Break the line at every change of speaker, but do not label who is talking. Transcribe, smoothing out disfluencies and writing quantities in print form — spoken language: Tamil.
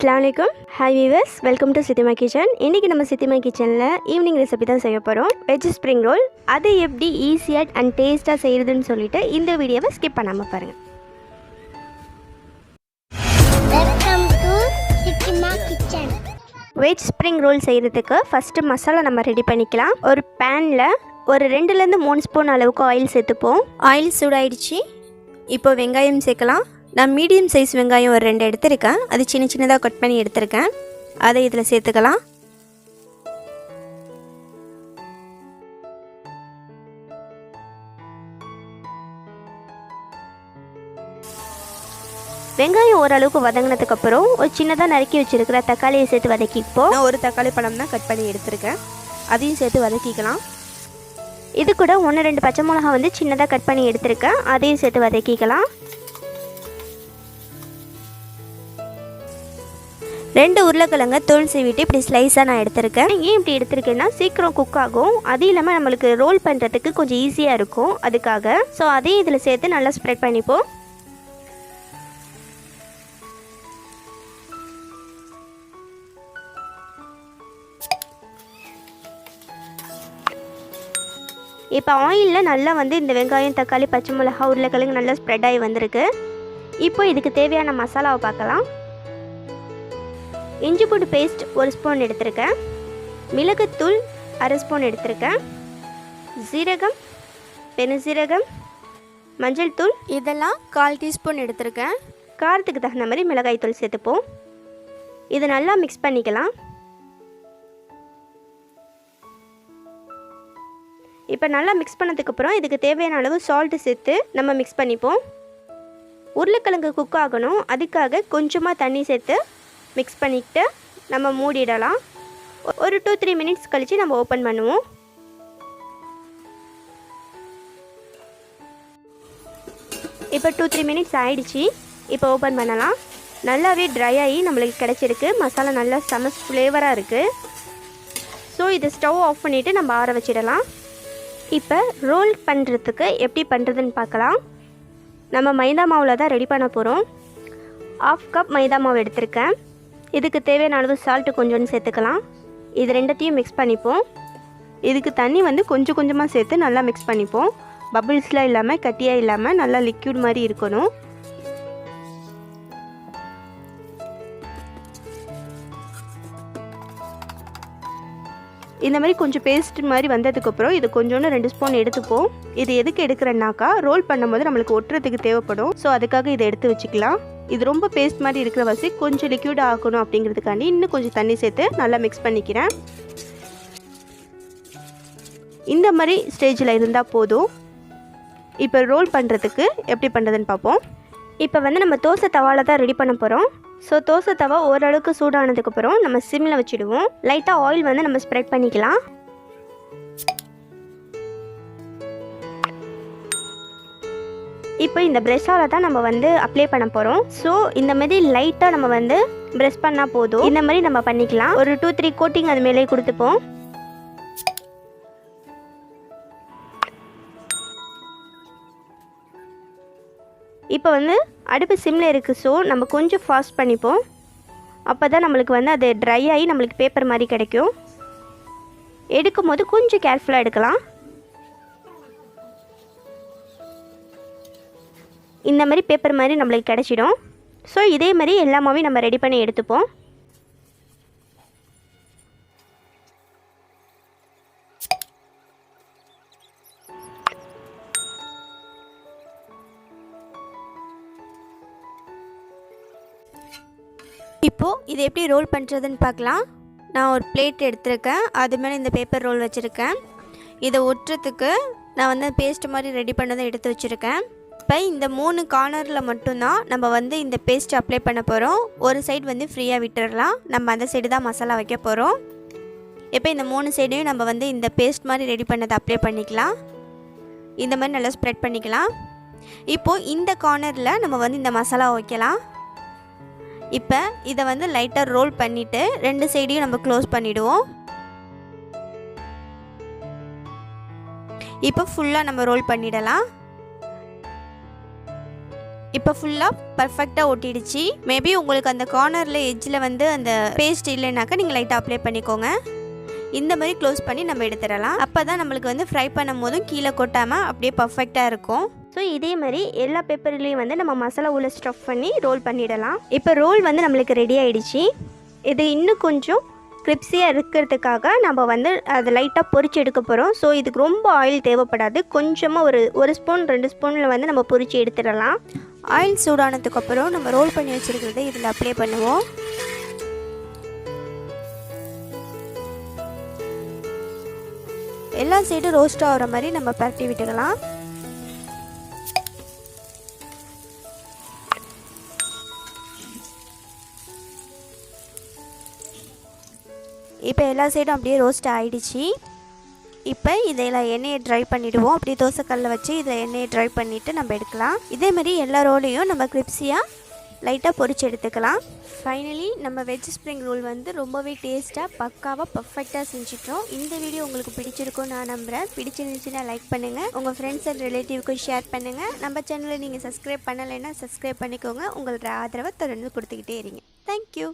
அஸ்ஸலாமுஅலைக்கும். Hi viewers, welcome to Chithima kitchen. இன்றைக்கி நம்ம சித்திமா கிச்சனில் ஈவினிங் ரெசிபி தான் செய்ய போகிறோம். Veg spring roll. அதை எப்படி ஈஸியாக அண்ட் டேஸ்ட்டாக செய்கிறதுன்னு சொல்லிட்டு இந்த வீடியோவை ஸ்கிப் பண்ணாமல் பாருங்கள். வெஜ் ஸ்ப்ரிங் ரோல் செய்கிறதுக்கு ஃபஸ்ட்டு மசாலா நம்ம ரெடி பண்ணிக்கலாம். ஒரு பேனில் ஒரு 2-3 ஸ்பூன் அளவுக்கு ஆயில் சேர்த்துப்போம். ஆயில் சூடாயிடுச்சு. இப்போ வெங்காயம் சேர்க்கலாம். நான் மீடியம் சைஸ் வெங்காயம் ஒரு 2 எடுத்திருக்கேன். அது சின்ன சின்னதாக கட் பண்ணி எடுத்திருக்கேன். அதை இதில் சேர்த்துக்கலாம். வெங்காயம் ஓரளவுக்கு வதங்கினதுக்கப்புறம் ஒரு சின்னதாக நறுக்கி வச்சுருக்கிற தக்காளியை சேர்த்து வதக்கிப்போம். நான் ஒரு தக்காளி பழம் தான் கட் பண்ணி எடுத்திருக்கேன். அதையும் சேர்த்து வதக்கிக்கலாம். இது கூட 1-2 பச்சை மிளகா வந்து சின்னதாக கட் பண்ணி எடுத்திருக்கேன். அதையும் சேர்த்து வதக்கிக்கலாம். 2 உருளைக்கிழங்க தோல் சீவிட்டு இப்படி ஸ்லைஸாக நான் எடுத்திருக்கேன். ஏன் இப்படி எடுத்திருக்கேன்னா சீக்கிரம் குக் ஆகும். அது இல்லாமல் நம்மளுக்கு ரோல் பண்ணுறதுக்கு கொஞ்சம் ஈஸியாக இருக்கும், அதுக்காக. ஸோ அதையும் இதில் சேர்த்து நல்லா ஸ்ப்ரெட் பண்ணிப்போம். இப்போ ஆயிலில் நல்லா வந்து இந்த வெங்காயம், தக்காளி, பச்சை மிளகா, உருளைக்கிழங்கு நல்லா ஸ்ப்ரெட் ஆகி வந்திருக்கு. இப்போ இதுக்கு தேவையான மசாலாவை பார்க்கலாம். இஞ்சி பூண்டு பேஸ்ட் 1 ஸ்பூன் எடுத்திருக்கேன். மிளகுத்தூள் 1/2 ஸ்பூன் எடுத்திருக்கேன். சீரகம், பெருஞ்சீரகம், மஞ்சள் தூள் இதெல்லாம் 1/4 டீஸ்பூன் எடுத்திருக்கேன். காரத்துக்கு தகுந்த மாதிரி மிளகாய் தூள் சேர்த்துப்போம். இதை நல்லா மிக்ஸ் பண்ணிக்கலாம். இப்போ நல்லா மிக்ஸ் பண்ணதுக்கப்புறம் இதுக்கு தேவையான அளவு சால்ட்டு சேர்த்து நம்ம மிக்ஸ் பண்ணிப்போம். உருளைக்கிழங்கு குக் ஆகணும், அதுக்காக கொஞ்சமாக தண்ணி சேர்த்து மிக்ஸ் பண்ணிக்கிட்டு நம்ம மூடிடலாம். ஒரு 2-3 மினிட்ஸ் கழித்து நம்ம ஓப்பன் பண்ணுவோம். இப்போ 2-3 மினிட்ஸ் ஆயிடுச்சு. இப்போ ஓப்பன் பண்ணலாம். நல்லாவே ட்ரை ஆகி நம்மளுக்கு கிடச்சிருக்கு. மசாலா நல்லா செம ஃப்ளேவராக இருக்குது. ஸோ இதை ஸ்டவ் ஆஃப் பண்ணிவிட்டு நம்ம ஆற வச்சிடலாம். இப்போ ரோல் பண்ணுறதுக்கு எப்படி பண்ணுறதுன்னு பார்க்கலாம். நம்ம மைதா மாவில் தான் ரெடி பண்ண போகிறோம். 1/2 கப் மைதா மாவு எடுத்திருக்கேன். இதுக்கு தேவையான அளவு சால்ட்டு கொஞ்சோன்னு சேர்த்துக்கலாம். இது ரெண்டத்தையும் மிக்ஸ் பண்ணிப்போம். இதுக்கு தண்ணி வந்து கொஞ்சம் கொஞ்சமாக சேர்த்து நல்லா மிக்ஸ் பண்ணிப்போம். பபிள்ஸ்லாம் இல்லாமல், கட்டியாக இல்லாமல் நல்லா லிக்யூட் மாதிரி இருக்கணும். இந்த மாதிரி கொஞ்சம் பேஸ்ட் மாதிரி வந்ததுக்கப்புறம் இது கொஞ்சோன்னு 2 ஸ்பூன் எடுத்துப்போம். இது எதுக்கு எடுக்கிறேன்னாக்கா ரோல் பண்ணும்போது நம்மளுக்கு ஒட்டுறதுக்கு தேவைப்படும். ஸோ அதுக்காக இதை எடுத்து வச்சுக்கலாம். இது ரொம்ப பேஸ்ட் மாதிரி இருக்கிற வசி கொஞ்சம் லிக்யூட் ஆகணும் அப்படிங்கிறதுக்காண்டி இன்னும் கொஞ்சம் தண்ணி சேர்த்து நல்லா மிக்ஸ் பண்ணிக்கிறேன். இந்த மாதிரி ஸ்டேஜில் இருந்தால் போதும். இப்போ ரோல் பண்ணுறதுக்கு எப்படி பண்ணுறதுன்னு பார்ப்போம். இப்போ வந்து நம்ம தோசை தவாவில் தான் ரெடி பண்ண போகிறோம். ஸோ தோசை தவா ஓரளவுக்கு சூடானதுக்கப்புறம் நம்ம சிம்மில் வச்சுடுவோம். லைட்டாக ஆயில் வந்து நம்ம ஸ்ப்ரெட் பண்ணிக்கலாம். இப்போ இந்த ப்ரெஷ்ஷால் தான் நம்ம வந்து அப்ளை பண்ண போகிறோம். ஸோ இந்த மாதிரி லைட்டாக நம்ம வந்து ப்ரெஷ் பண்ணால் போதும். இந்த மாதிரி நம்ம பண்ணிக்கலாம். ஒரு 2-3 கோட்டிங் அது மேலே கொடுத்துப்போம். இப்போ வந்து அடுப்பு சிம்மில் இருக்குது. ஸோ நம்ம கொஞ்சம் ஃபாஸ்ட் பண்ணிப்போம். அப்போ தான் நம்மளுக்கு வந்து அது ட்ரை ஆகி நம்மளுக்கு பேப்பர் மாதிரி கிடைக்கும். எடுக்கும் போது கொஞ்சம் கேர்ஃபுல்லாக எடுக்கலாம். இந்த மாதிரி பேப்பர் மாதிரி நம்மளுக்கு கிடச்சிடும். ஸோ இதே மாதிரி எல்லாமே நம்ம ரெடி பண்ணி எடுத்துப்போம். இப்போது இது எப்படி ரோல் பண்ணுறதுன்னு பார்க்கலாம். நான் ஒரு பிளேட் எடுத்திருக்கேன். அது மேலே இந்த பேப்பர் ரோல் வச்சுருக்கேன். இதை ஒட்டுறதுக்கு நான் வந்து பேஸ்ட் மாதிரி ரெடி பண்ணதை எடுத்து வச்சுருக்கேன். இப்போ இந்த 3 கார்னரில் மட்டும்தான் நம்ம வந்து இந்த பேஸ்ட் அப்ளை பண்ண போகிறோம். ஒரு சைடு வந்து ஃப்ரீயாக விட்டுடலாம். நம்ம அந்த சைடு தான் மசாலா வைக்க போகிறோம். இப்போ இந்த 3 சைடையும் நம்ம வந்து இந்த பேஸ்ட் மாதிரி ரெடி பண்ணதை அப்ளை பண்ணிக்கலாம். இந்த மாதிரி நல்லா ஸ்ப்ரெட் பண்ணிக்கலாம். இப்போது இந்த கார்னரில் நம்ம வந்து இந்த மசாலா வைக்கலாம். இப்போ இதை வந்து லைட்டாக ரோல் பண்ணிவிட்டு 2 சைடையும் நம்ம க்ளோஸ் பண்ணிவிடுவோம். இப்போ ஃபுல்லாக நம்ம ரோல் பண்ணிடலாம். இப்போ ஃபுல்லாக பர்ஃபெக்டாக ஒட்டிடுச்சு. மேபி உங்களுக்கு அந்த கார்னரில் எட்ஜில் வந்து அந்த பேஸ்ட் இல்லைனாக்கா நீங்கள் லைட்டாக அப்ளை பண்ணிக்கோங்க. இந்த மாதிரி க்ளோஸ் பண்ணி நம்ம எடுத்துடலாம். அப்போ தான் நம்மளுக்கு வந்து ஃப்ரை பண்ணும் போதும் கீழே கொட்டாமல் அப்படியே பர்ஃபெக்டாக இருக்கும். ஸோ இதே மாதிரி எல்லா பேப்பர்லேயும் வந்து நம்ம மசாலா உள்ள ஸ்டஃப் பண்ணி ரோல் பண்ணிடலாம். இப்போ ரோல் வந்து நம்மளுக்கு ரெடி ஆகிடுச்சு. இது இன்னும் கொஞ்சம் கிரிப்ஸியாக இருக்கிறதுக்காக நம்ம வந்து அதை லைட்டாக பொரிச்சு எடுக்க போகிறோம். ஸோ இதுக்கு ரொம்ப ஆயில் தேவைப்படாது. கொஞ்சமாக ஒரு ஸ்பூன் 2 ஸ்பூனில் வந்து நம்ம பொரிச்சு எடுத்துடலாம். ஆயில் சூடானதுக்கப்புறம் நம்ம ரோல் பண்ணி வச்சுருக்கிறத இதில் அப்ளை பண்ணுவோம். எல்லா சைடும் ரோஸ்ட் ஆகிற மாதிரி நம்ம பரட்டி விட்டுக்கலாம். இப்போ எல்லா சைடும் அப்படியே ரோஸ்ட் ஆகிடுச்சு. இப்போ இதில் எண்ணெயை ட்ரை பண்ணிவிடுவோம். அப்படியே தோசைக்கல்லில் வச்சு இதில் எண்ணெயை ட்ரை பண்ணிவிட்டு நம்ம எடுக்கலாம். இதேமாதிரி எல்லா ரோலையும் நம்ம கிரிப்ஸியாக லைட்டாக பொரிச்சு எடுத்துக்கலாம். ஃபைனலி நம்ம வெஜ் ஸ்ப்ரிங் ரோல் வந்து ரொம்பவே டேஸ்ட்டாக பக்காவாக பர்ஃபெக்டாக செஞ்சுட்டோம். இந்த வீடியோ உங்களுக்கு பிடிச்சிருக்கும் நான் நம்புகிறேன். பிடிச்சிருந்துச்சுன்னா லைக் பண்ணுங்கள், உங்கள் ஃப்ரெண்ட்ஸ் அண்ட் ரிலேட்டிவ்க்கும் ஷேர் பண்ணுங்கள். நம்ம சேனலை நீங்கள் சப்ஸ்கிரைப் பண்ணலைன்னா சப்ஸ்கிரைப் பண்ணிக்கோங்க. உங்களோட ஆதரவை தொடர்ந்து கொடுத்துக்கிட்டே இருங்க. தேங்க்யூ.